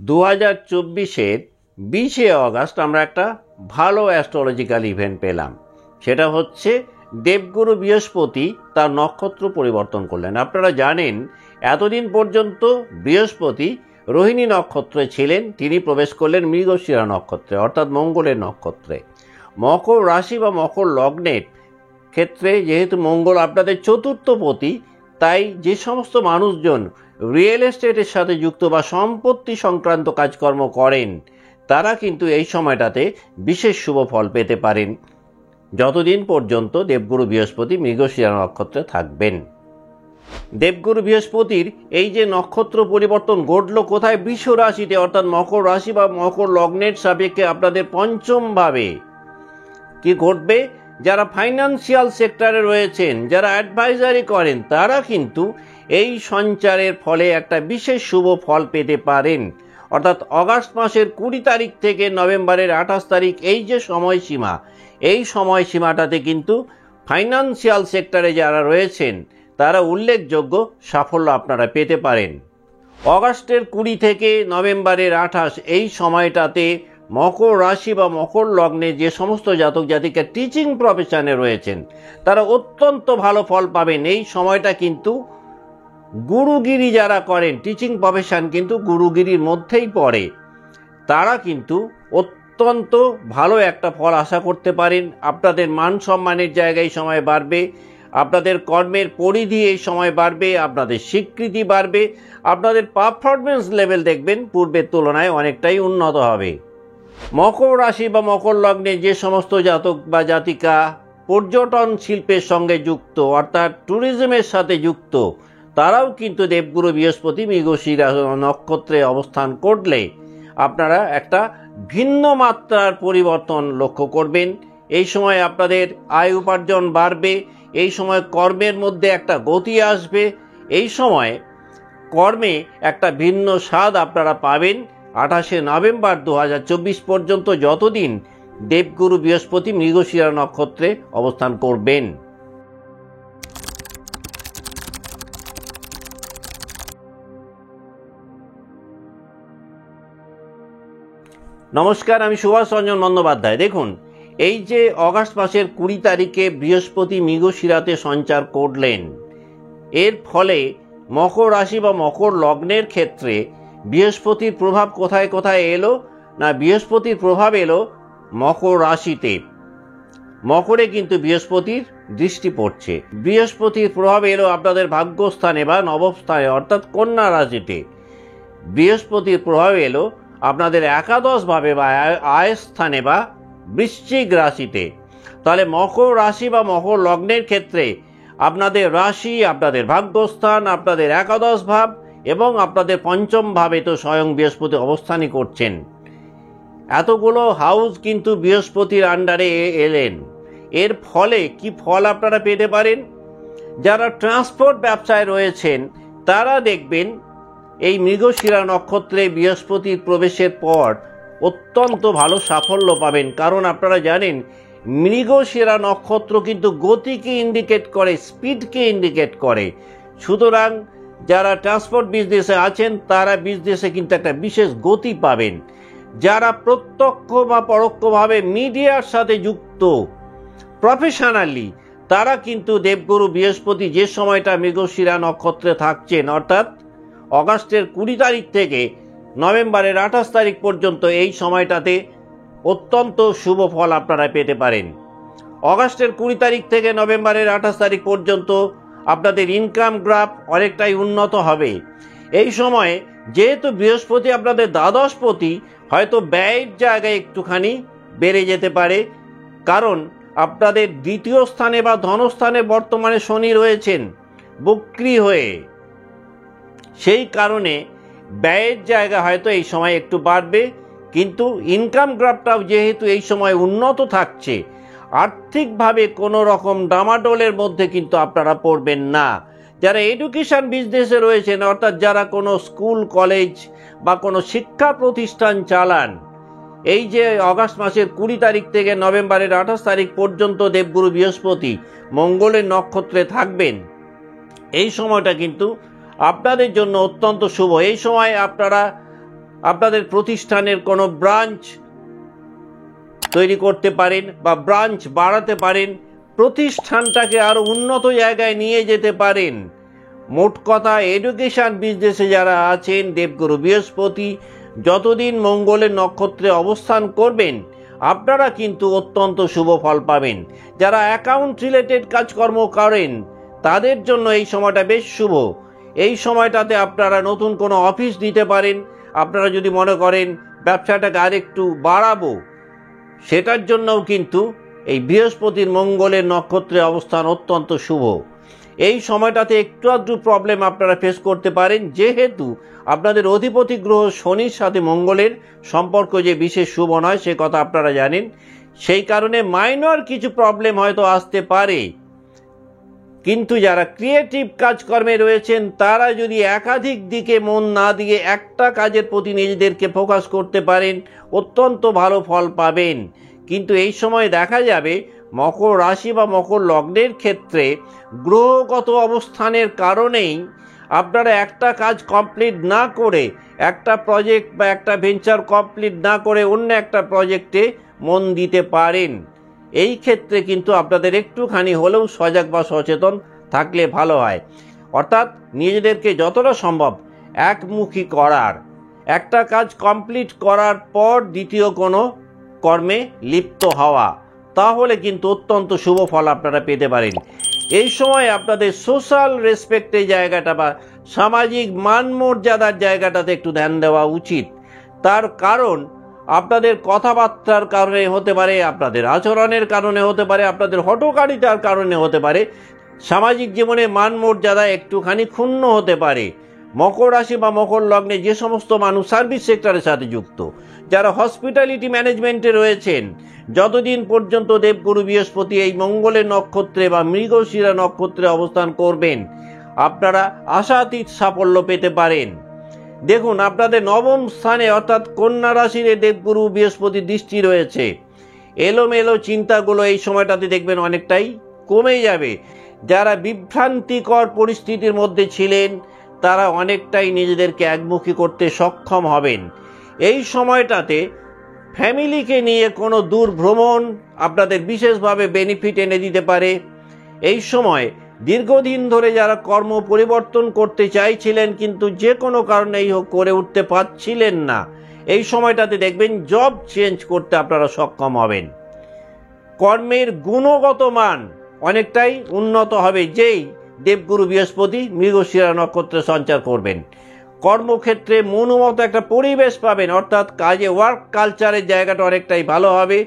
2024-এর 20শে August আমরা একটা ভালো অ্যাস্ট্রোলজিক্যাল ইভেন্ট পেলাম। সেটা হচ্ছে দেবগুরু বৃহস্পতি তার নক্ষত্র পরিবর্তন করলেন। আপনারা জানেন এতদিন পর্যন্ত বৃহস্পতি রোহিণী নক্ষত্রে ছিলেন, তিনি প্রবেশ করলেন মৃগশিরা নক্ষত্রে অর্থাৎ মঙ্গলের নক্ষত্রে। মকর রাশি বা মকর লগ্নের ক্ষেত্রে যেহেতু মঙ্গল আপনাদের চতুর্থপতি, তাই যে সমস্ত মানুষজন রিয়েল এস্টেটের সাথে যুক্ত বা সম্পত্তি সংক্রান্ত কাজকর্ম করেন তারা কিন্তু এই সময়টাতে বিশেষ শুভ ফল পেতে পারেন যতদিন পর্যন্ত দেবগুরু বৃহস্পতি মৃগশিরা নক্ষত্রে থাকবেন। দেবগুরু বৃহস্পতির এই যে নক্ষত্র পরিবর্তন ঘটল কোথায়? বৃষ রাশিতে অর্থাৎ মকর রাশি বা মকর লগ্নের সাপেক্ষে আপনাদের পঞ্চম ভাবে। কি ঘটবে? যারা ফাইন্যান্সিয়াল সেক্টরে রয়েছেন, যারা অ্যাডভাইজারি করেন, তারা কিন্তু এই সঞ্চারের ফলে একটা বিশেষ শুভ ফল পেতে পারেন। অর্থাৎ অগাস্ট মাসের 20 তারিখ থেকে নভেম্বরের 28 তারিখ এই যে সময়সীমা, এই সময়সীমাটাতে কিন্তু ফাইন্যান্সিয়াল সেক্টরে যারা রয়েছেন তারা উল্লেখযোগ্য সাফল্য আপনারা পেতে পারেন। অগাস্টের 20 থেকে নভেম্বরের 28 এই সময়টাতে মকর রাশি বা মকর লগ্নে যে সমস্ত জাতক জাতিকা টিচিং প্রফেশনে রয়েছেন তারা অত্যন্ত ভালো ফল পাবেন। এই সময়টা কিন্তু গুরুগিরি যারা করেন, টিচিং প্রফেশন কিন্তু গুরুগিরির মধ্যেই পড়ে, তারা কিন্তু অত্যন্ত ভালো একটা ফল আশা করতে পারেন। আপনাদের মান সম্মানের জায়গায় এই সময় বাড়বে, আপনাদের কর্মের পরিধি এই সময় বাড়বে, আপনাদের স্বীকৃতি বাড়বে, আপনাদের পারফরমেন্স লেভেল দেখবেন পূর্বের তুলনায় অনেকটাই উন্নত হবে। মকর রাশি বা মকর লগ্নে যে সমস্ত জাতক বা জাতিকা পর্যটন শিল্পের সঙ্গে যুক্ত অর্থাৎ ট্যুরিজমের সাথে যুক্ত, তারাও কিন্তু দেবগুরু বৃহস্পতি মৃগশিরা নক্ষত্রে অবস্থান করলে আপনারা একটা ভিন্ন মাত্রার পরিবর্তন লক্ষ্য করবেন। এই সময় আপনাদের আয় উপার্জন বাড়বে, এই সময় কর্মের মধ্যে একটা গতি আসবে, এই সময় কর্মে একটা ভিন্ন স্বাদ আপনারা পাবেন। 28শে নভেম্বর 2024 পর্যন্ত যতদিন দেবগুরু বৃহস্পতি মৃগশিরা নক্ষত্রে অবস্থান করবেন। নমস্কার, আমি সুভাষ রঞ্জন বন্দ্যোপাধ্যায়। দেখুন, এই যে অগাস্ট মাসের 20 তারিখে বৃহস্পতি মৃগশিরাতে সঞ্চার করলেন, এর ফলে মকর রাশি বা মকর লগ্নের ক্ষেত্রে বৃহস্পতির প্রভাব কোথায় কোথায় এলো না, বৃহস্পতির প্রভাব এলো মকর রাশিতে। মকরে কিন্তু বৃহস্পতির দৃষ্টি পড়ছে। বৃহস্পতির প্রভাব এলো আপনাদের ভাগ্যস্থানে বা নবস্থানে অর্থাৎ কন্যা রাশিতে। বৃহস্পতির প্রভাব এলো আপনাদের একাদশ ভাবে বা আয় স্থানে বা বৃশ্চিক রাশিতে। তাহলে মকর রাশি বা মকর লগ্নের ক্ষেত্রে আপনাদের রাশি, আপনাদের ভাগ্যস্থান, আপনাদের একাদশ ভাব এবং আপনাদের পঞ্চম ভাবে তো স্বয়ং বৃহস্পতি অবস্থানই করছেন। এতগুলো হাউস কিন্তু বৃহস্পতির আন্ডারে এলেন। এর ফলে কি ফল আপনারা পেতে পারেন? যারা ট্রান্সপোর্ট ব্যবসায় রয়েছেন তারা দেখবেন এই মৃগশিরা নক্ষত্রে বৃহস্পতির প্রবেশের পর অত্যন্ত ভালো সাফল্য পাবেন। কারণ আপনারা জানেন মৃগশিরা নক্ষত্র কিন্তু গতিকে ইন্ডিকেট করে, স্পিডকে ইন্ডিকেট করে। সুতরাং যারা ট্রান্সপোর্ট বিজনেসে আছেন তারা বিজনেসে কিন্তু একটা বিশেষ গতি পাবেন। যারা প্রত্যক্ষ বা পরোক্ষভাবে মিডিয়ার সাথে যুক্ত প্রফেশনালি, তারা কিন্তু দেবগুরু বৃহস্পতি যে সময়টা মৃগশিরা নক্ষত্রে থাকছেন অর্থাৎ অগাস্টের 20 তারিখ থেকে নভেম্বরের 28 তারিখ পর্যন্ত এই সময়টাতে অত্যন্ত শুভ ফল আপনারা পেতে পারেন। অগাস্টের 20 তারিখ থেকে নভেম্বরের 28 তারিখ পর্যন্ত আপনাদের ইনকাম গ্রাফ অনেকটাই উন্নত হবে। এই সময়ে যেহেতু বৃহস্পতি আপনাদের দ্বাদশপতি, হয়তো ব্যয়ের জায়গায় একটুখানি বেড়ে যেতে পারে, কারণ আপনাদের দ্বিতীয় স্থানে বা ধনস্থানে বর্তমানে শনি রয়েছেন বক্রী হয়ে। সেই কারণে ব্যয়ের জায়গা হয়তো এই সময় একটু বাড়বে, কিন্তু ইনকাম গ্রাফটাও যেহেতু এই সময় উন্নত থাকছে, আর্থিকভাবে কোনো রকম ডামাডোলের মধ্যে কিন্তু আপনারা পড়বেন না। যারা এডুকেশন বিজনেসে রয়েছেন অর্থাৎ যারা কোনো স্কুল কলেজ বা কোনো শিক্ষা প্রতিষ্ঠান চালান, এই যে অগাস্ট মাসের 20 তারিখ থেকে নভেম্বরের 28 তারিখ পর্যন্ত দেবগুরু বৃহস্পতি মঙ্গলের নক্ষত্রে থাকবেন, এই সময়টা কিন্তু আপনাদের জন্য অত্যন্ত শুভ। এই সময় আপনারা আপনাদের প্রতিষ্ঠানের কোনো ব্রাঞ্চ তৈরি করতে পারেন বা ব্রাঞ্চ বাড়াতে পারেন, প্রতিষ্ঠানটাকে আরো উন্নত জায়গায় নিয়ে যেতে পারেন। মোট কথা এডুকেশন বিজনেসে যারা আছেন, দেবগুরু বৃহস্পতি যতদিন মঙ্গলের নক্ষত্রে অবস্থান করবেন আপনারা কিন্তু অত্যন্ত শুভ ফল পাবেন। যারা অ্যাকাউন্ট রিলেটেড কাজকর্ম করেন তাদের জন্য এই সময়টা বেশ শুভ। এই সময়টাতে আপনারা নতুন কোনো অফিস দিতে পারেন। আপনারা যদি মনে করেন ব্যবসাটাকে আরেকটু বাড়াবো, সেটার জন্যও কিন্তু এই বৃহস্পতির মঙ্গলের নক্ষত্রে অবস্থান অত্যন্ত শুভ। এই সময়টাতে একটু আধটু প্রবলেম আপনারা ফেস করতে পারেন, যেহেতু আপনাদের অধিপতি গ্রহ শনির সাথে মঙ্গলের সম্পর্ক যে বিশেষ শুভ নয় সে কথা আপনারা জানেন। সেই কারণে মাইনর কিছু প্রবলেম হয়তো আসতে পারে। কিন্তু যারা ক্রিয়েটিভ কাজকর্মে রয়েছেন তারা যদি একাধিক দিকে মন না দিয়ে একটা কাজের প্রতি নিজেদেরকে ফোকাস করতে পারেন অত্যন্ত ভালো ফল পাবেন। কিন্তু এই সময় দেখা যাবে মকর রাশি বা মকর লগ্নের ক্ষেত্রে গ্রহগত অবস্থানের কারণেই আপনারা একটা কাজ কমপ্লিট না করে, একটা প্রজেক্ট বা একটা ভেঞ্চার কমপ্লিট না করে অন্য একটা প্রজেক্টে মন দিতে পারেন। এই ক্ষেত্রে কিন্তু আপনাদের একটুখানি হলেও সজাগ বা সচেতন থাকলে ভালো হয়। অর্থাৎ নিজেদেরকে যতটা সম্ভব একমুখী করার, একটা কাজ কমপ্লিট করার পর দ্বিতীয় কোনো কর্মে লিপ্ত হওয়া, তাহলে কিন্তু অত্যন্ত শুভ ফল আপনারা পেতে পারেন। এই সময় আপনাদের সোশ্যাল রেসপেক্টের জায়গাটা বা সামাজিক মান মর্যাদার জায়গাটাতে একটু ধ্যান দেওয়া উচিত। তার কারণ আপনাদের কথাবার্তার কারণে হতে পারে, আপনাদের আচরণের কারণে হতে পারে, আপনাদের হঠকারিতার কারণে হতে পারে সামাজিক জীবনে মান মর্যাদা একটুখানি ক্ষুণ্ণ হতে পারে। মকর রাশি বা মকর লগ্নে যে সমস্ত মানুষ সার্ভিস সেক্টরের সাথে যুক্ত, যারা হসপিটালিটি ম্যানেজমেন্টে রয়েছেন, যতদিন পর্যন্ত দেবগুরু বৃহস্পতি এই মঙ্গলের নক্ষত্রে বা মৃগশিরা নক্ষত্রে অবস্থান করবেন আপনারা আশাতীত সাফল্য পেতে পারেন। দেখুন, আপনাদের নবম স্থানে অর্থাৎ কন্যা রাশির দেবগুরু বৃহস্পতির দৃষ্টি রয়েছে। এলোমেলো চিন্তাগুলো এই সময়টাতে দেখবেন অনেকটাই কমে যাবে। যারা বিভ্রান্তিকর পরিস্থিতির মধ্যে ছিলেন তারা অনেকটাই নিজেদেরকে একমুখী করতে সক্ষম হবেন। এই সময়টাতে ফ্যামিলিকে নিয়ে কোনো দূর ভ্রমণ আপনাদের বিশেষভাবে বেনিফিট এনে দিতে পারে। এই সময় দীর্ঘদিন ধরে যারা কর্ম পরিবর্তন করতে চাইছিলেন কিন্তু যে কোনো কারণেই হোক করে উঠতে পারছিলেন না, এই সময়টাতে দেখবেন জব চেঞ্জ করতে আপনারা সক্ষম হবেন। কর্মের গুণগত মান অনেকটাই উন্নত হবে যেই দেবগুরু বৃহস্পতি মৃগশিরা নক্ষত্রে সঞ্চার করবেন। কর্মক্ষেত্রে মনোমত একটা পরিবেশ পাবেন, অর্থাৎ কাজে ওয়ার্ক কালচারের জায়গাটা অনেকটাই ভালো হবে।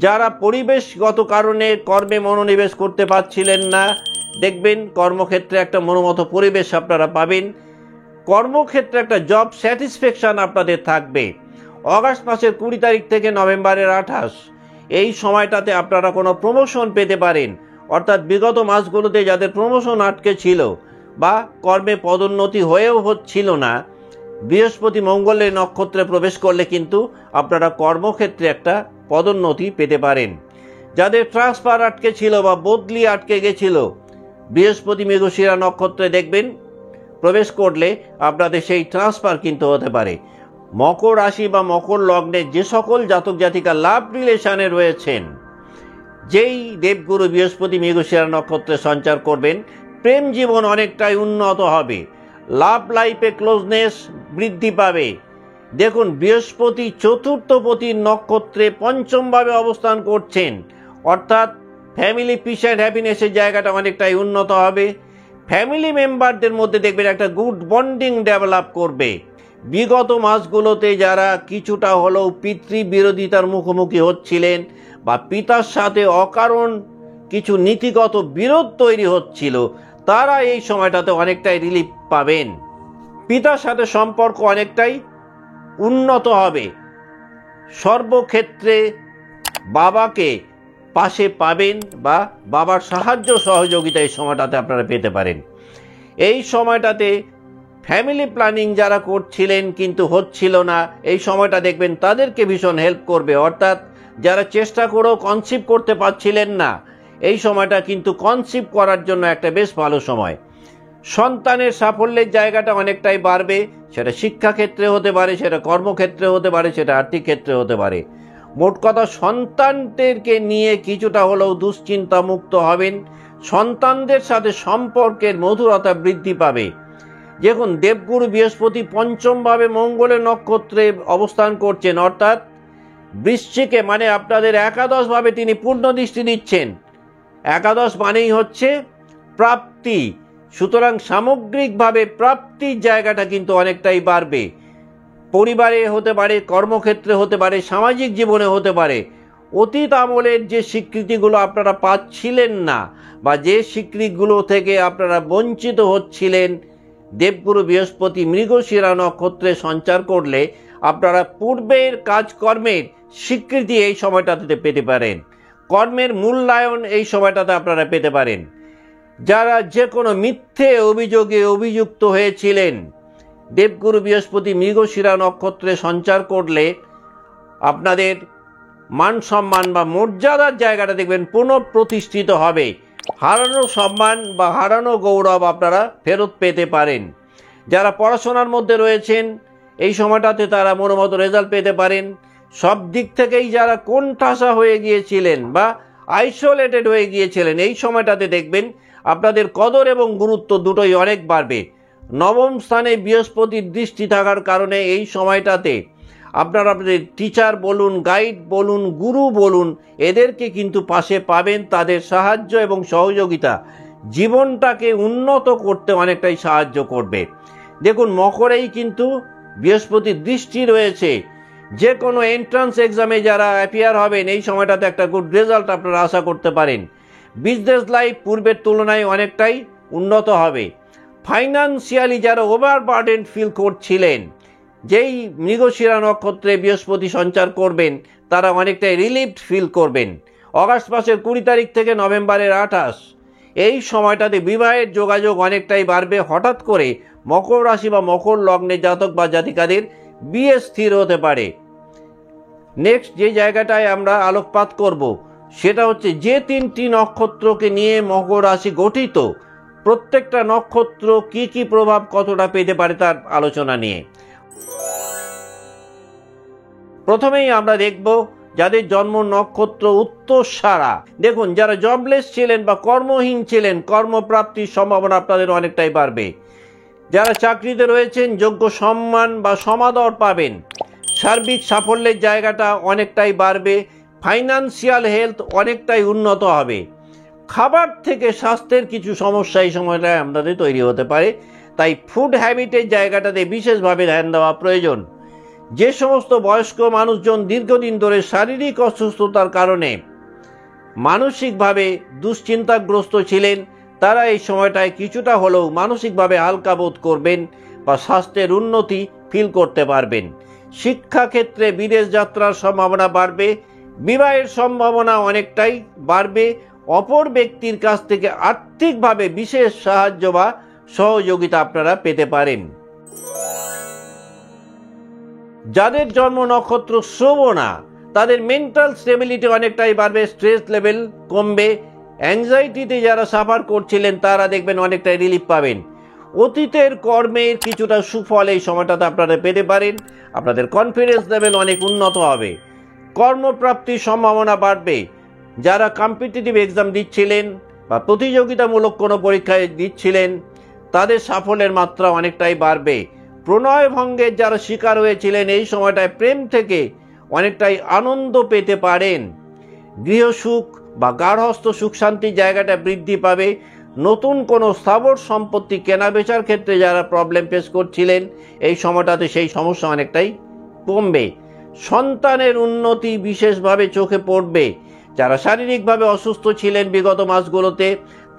যারা পরিবেশগত কারণে কর্মে মনোনিবেশ করতে পারছিলেন না, দেখবেন কর্মক্ষেত্রে একটা মনোমত পরিবেশ আপনারা পাবেন। কর্মক্ষেত্রে একটা জব স্যাটিসফ্যাকশন আপনাদের থাকবে। অগাস্ট মাসের 20 তারিখ থেকে নভেম্বরের 28 এই সময়টাতে আপনারা কোনো প্রমোশন পেতে পারেন। অর্থাৎ বিগত মাসগুলোতে যাদের প্রমোশন আটকে ছিল বা কর্মে পদোন্নতি হয়েও হচ্ছিল না, বৃহস্পতি মঙ্গলের নক্ষত্রে প্রবেশ করলে কিন্তু আপনারা কর্মক্ষেত্রে একটা পদোন্নতি পেতে পারেন। যাদের ট্রান্সফার আটকে ছিল বা বদলি আটকে গেছিল, বৃহস্পতি মৃগশিরা নক্ষত্রে দেখবেন প্রবেশ করলে আপনাদের সেই ট্রান্সফার কিন্তু হতে পারে। মকর রাশি বা মকর লগ্নে যে সকল জাতক জাতিকা লাভ রিলেশনে রয়েছেন, যেই দেবগুরু বৃহস্পতি মৃগশিরা নক্ষত্রে সঞ্চার করবেন, প্রেম জীবন অনেকটাই উন্নত হবে, লাভ লাইফে ক্লোজনেস বৃদ্ধি পাবে। দেখুন, বৃহস্পতি চতুর্থপতির নক্ষত্রে পঞ্চমভাবে অবস্থান করছেন, অর্থাৎ ফ্যামিলি পিস অ্যান্ড হ্যাপিনেসের জায়গাটা অনেকটাই উন্নত হবে। ফ্যামিলি মেম্বারদের মধ্যে দেখবেন একটা গুড বন্ডিং ডেভেলপ করবে। বিগত মাসগুলোতে যারা কিছুটা হলেও পিতৃবিরোধিতার মুখোমুখি হচ্ছিলেন বা পিতার সাথে অকারণ কিছু নীতিগত বিরোধ তৈরি হচ্ছিল, তারা এই সময়টাতে অনেকটাই রিলিফ পাবেন। পিতার সাথে সম্পর্ক অনেকটাই উন্নত হবে। সর্বক্ষেত্রে বাবাকে পাশে পাবেন বা বাবার সাহায্য সহযোগিতা এই সময়টাতে আপনারা পেতে পারেন। এই সময়টাতে ফ্যামিলি প্ল্যানিং যারা করছিলেন কিন্তু হচ্ছিল না, এই সময়টা দেখবেন তাদেরকে ভীষণ হেল্প করবে। অর্থাৎ যারা চেষ্টা করেও কনসিভ করতে পারছিলেন না, এই সময়টা কিন্তু কনসিভ করার জন্য একটা বেশ ভালো সময়। সন্তানের সাফল্যের জায়গাটা অনেকটাই বাড়বে, সেটা শিক্ষাক্ষেত্রে হতে পারে, সেটা কর্মক্ষেত্রে হতে পারে, সেটা আর্থিক ক্ষেত্রে হতে পারে। মোট কথা সন্তানদেরকে নিয়ে কিছুটা হলেও দুশ্চিন্তা মুক্ত হবেন, সন্তানদের সাথে সম্পর্কের মধুরতা বৃদ্ধি পাবে। দেখুন দেবগুরু বৃহস্পতি পঞ্চমভাবে মঙ্গলের নক্ষত্রে অবস্থান করছেন, অর্থাৎ বৃশ্চিকে, মানে আপনাদের একাদশভাবে তিনি পূর্ণ দৃষ্টি দিচ্ছেন। একাদশ মানেই হচ্ছে প্রাপ্তি, সুতরাং সামগ্রিকভাবে প্রাপ্তির জায়গাটা কিন্তু অনেকটাই বাড়বে। পরিবারে হতে পারে, কর্মক্ষেত্রে হতে পারে, সামাজিক জীবনে হতে পারে। অতীত আমলের যে স্বীকৃতিগুলো আপনারা পাচ্ছিলেন না বা যে স্বীকৃতিগুলো থেকে আপনারা বঞ্চিত হচ্ছিলেন, দেবগুরু বৃহস্পতি মৃগশিরা নক্ষত্রে সঞ্চার করলে আপনারা পূর্বের কাজকর্মের স্বীকৃতি এই সময়টাতে পেতে পারেন, কর্মের মূল্যায়ন এই সময়টাতে আপনারা পেতে পারেন। যারা যে কোনো মিথ্যে অভিযোগে অভিযুক্ত হয়েছিলেন, দেবগুরু বৃহস্পতি মৃগশিরা নক্ষত্রে সঞ্চার করলে আপনাদের মান সম্মান বা মর্যাদার জায়গাটা দেখবেন পুনঃপ্রতিষ্ঠিত হবে। হারানো সম্মান বা হারানো গৌরব আপনারা ফেরত পেতে পারেন। যারা পড়াশোনার মধ্যে রয়েছেন এই সময়টাতে তারা মনোমতো রেজাল্ট পেতে পারেন। সব দিক থেকেই যারা কোণঠাসা হয়ে গিয়েছিলেন বা আইসোলেটেড হয়ে গিয়েছিলেন, এই সময়টাতে দেখবেন আপনাদের কদর এবং গুরুত্ব দুটোই অনেক বাড়বে। নবম স্থানে বৃহস্পতির দৃষ্টি থাকার কারণে এই সময়টাতে আপনারা আপনাদের টিচার বলুন, গাইড বলুন, গুরু বলুন, এদেরকে কিন্তু পাশে পাবেন। তাদের সাহায্য এবং সহযোগিতা জীবনটাকে উন্নত করতে অনেকটাই সাহায্য করবে। দেখুন মকরেই কিন্তু বৃহস্পতির দৃষ্টি রয়েছে। যে কোনো এন্ট্রান্স এক্সামে যারা অ্যাপিয়ার হবেন এই সময়টাতে একটা গুড রেজাল্ট আপনারা আশা করতে পারেন। বিজনেস লাইফ পূর্বের তুলনায় অনেকটাই উন্নত হবে। ফাইন্যান্সিয়ালি যারা ওভারবার্ডেন ফিল করছিলেন, যেই মৃগশিরা নক্ষত্রে বৃহস্পতি সঞ্চার করবেন তারা অনেকটাই রিলিফড ফিল করবেন। অগাস্ট মাসের 20 তারিখ থেকে নভেম্বরের 28 এই সময়টাতে বিবাহের যোগাযোগ অনেকটাই বাড়বে। হঠাৎ করে মকর রাশি বা মকর লগ্নে জাতক বা জাতিকাদের বিয়ে স্থির হতে পারে। নেক্সট যে জায়গাটায় আমরা আলোকপাত করব সেটা হচ্ছে যে 3টি নক্ষত্রকে নিয়ে মকর রাশি গঠিত, প্রত্যেকটা নক্ষত্র কি কি প্রভাব কতটা পেতে পারে তার আলোচনা নিয়ে। প্রথমেই আমরা দেখব যাদের জন্ম নক্ষত্র উত্তরসারা। দেখুন যারা জবলেস ছিলেন বা কর্মহীন ছিলেন, কর্মপ্রাপ্তির সম্ভাবনা আপনাদের অনেকটাই বাড়বে। যারা চাকরিতে রয়েছেন যোগ্য সম্মান বা সমাদর পাবেন। সার্বিক সাফল্যের জায়গাটা অনেকটাই বাড়বে। ফাইন্যান্সিয়াল হেলথ অনেকটাই উন্নত হবে। খাবার থেকে স্বাস্থ্যের কিছু সমস্যা এই সময়টায় আপনাদের তৈরি হতে পারে, তাই ফুড হ্যাবিটের জায়গাটাতে বিশেষভাবে ধ্যান দেওয়া প্রয়োজন। যে সমস্ত বয়স্ক মানুষজন দীর্ঘদিন ধরে শারীরিক অসুস্থতার কারণে মানসিকভাবে দুশ্চিন্তাগ্রস্ত ছিলেন, তারা এই সময়টায় কিছুটা হলেও মানসিকভাবে হালকা বোধ করবেন বা স্বাস্থ্যের উন্নতি ফিল করতে পারবেন। শিক্ষাক্ষেত্রে বিদেশ যাত্রার সম্ভাবনা বাড়বে। বিবাহের সম্ভাবনা অনেকটাই বাড়বে। অপর ব্যক্তির কাছ থেকে আর্থিকভাবে বিশেষ সাহায্য বা সহযোগিতা আপনারা পেতে পারেন। যাদের জন্ম নক্ষত্র শ্রবণা তাদের মেন্টাল স্টেবিলিটি অনেকটাই বাড়বে, স্ট্রেস লেভেল কমবে। অ্যাংজাইটিতে যারা সাফার করছিলেন তারা দেখবেন অনেকটাই রিলিফ পাবেন। অতীতের কর্মের কিছুটা সুফল এই সময়টাতে আপনারা পেতে পারেন। আপনাদের কনফিডেন্স লেভেল অনেক উন্নত হবে। কর্মপ্রাপ্তির সম্ভাবনা বাড়বে। যারা কম্পিটিটিভ এক্সাম দিচ্ছিলেন বা প্রতিযোগিতামূলক কোনো পরীক্ষায় দিচ্ছিলেন তাদের সাফল্যের মাত্রা অনেকটাই বাড়বে। প্রণয় ভঙ্গের যারা শিকার হয়েছিলেন এই সময়টায় প্রেম থেকে অনেকটাই আনন্দ পেতে পারেন। গৃহসুখ বা গার্হস্থ্য সুখ শান্তির জায়গাটা বৃদ্ধি পাবে। নতুন কোনো স্থাবর সম্পত্তি কেনা বেচার ক্ষেত্রে যারা প্রবলেম ফেস করছিলেন এই সময়টাতে সেই সমস্যা অনেকটাই কমবে। সন্তানের উন্নতি বিশেষভাবে চোখে পড়বে। যারা শারীরিকভাবে অসুস্থ ছিলেন বিগত মাসগুলোতে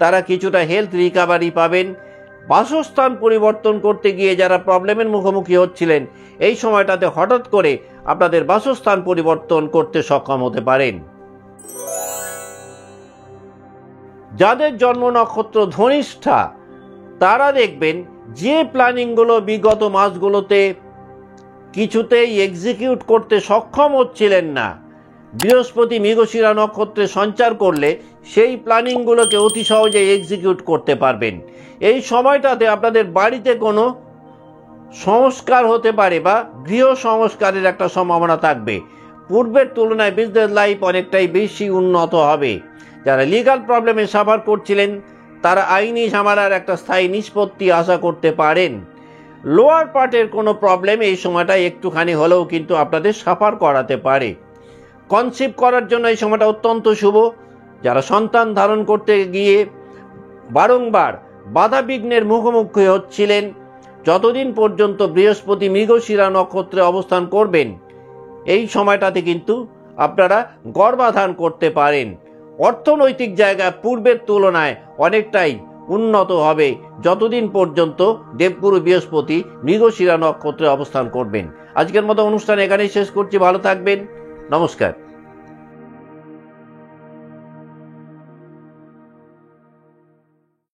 তারা কিছুটা হেলথ রিকভারি পাবেন। বাসস্থান পরিবর্তন করতে গিয়ে যারা প্রবলেমের মুখোমুখি হচ্ছিলেন এই সময়টাতে হঠাৎ করে আপনাদের বাসস্থান পরিবর্তন করতে সক্ষম হতে পারেন। যাদের জন্ম নক্ষত্র ধনিষ্ঠা তারা দেখবেন যে প্ল্যানিংগুলো বিগত মাসগুলোতে কিছুতেই এক্সিকিউট করতে সক্ষম হচ্ছিলেন না, বৃহস্পতি মৃগশিরা নক্ষত্রে সঞ্চার করলে সেই প্ল্যানিংগুলোকে অতি সহজে এক্সিকিউট করতে পারবেন। এই সময়টাতে আপনাদের বাড়িতে কোনো সংস্কার হতে পারে বা গৃহ সংস্কারের একটা সম্ভাবনা থাকবে। পূর্বের তুলনায় বিজনেস লাইফ অনেকটাই বেশি উন্নত হবে। যারা লিগ্যাল প্রবলেমে সাফার করছিলেন তারা আইনি ঝামেলার একটা স্থায়ী নিষ্পত্তি আশা করতে পারেন। লোয়ার পার্টের কোনো প্রবলেম এই সময়টা একটুখানি হলেও কিন্তু আপনাদের সাফার করাতে পারে। কনসিভ করার জন্য এই সময়টা অত্যন্ত শুভ। যারা সন্তান ধারণ করতে গিয়ে বারংবার বাধা বিঘ্নের মুখোমুখি হচ্ছিলেন, যতদিন পর্যন্ত বৃহস্পতি মৃগশিরা নক্ষত্রে অবস্থান করবেন এই সময়টাতে কিন্তু আপনারা গর্ভাধান করতে পারেন। অর্থনৈতিক জায়গা পূর্বের তুলনায় অনেকটাই উন্নত হবে যতদিন পর্যন্ত দেবগুরু বৃহস্পতি মৃগশিরা নক্ষত্রে অবস্থান করবেন। আজকের মতো অনুষ্ঠান এখানেই শেষ করছি। ভালো থাকবেন। নমস্কার।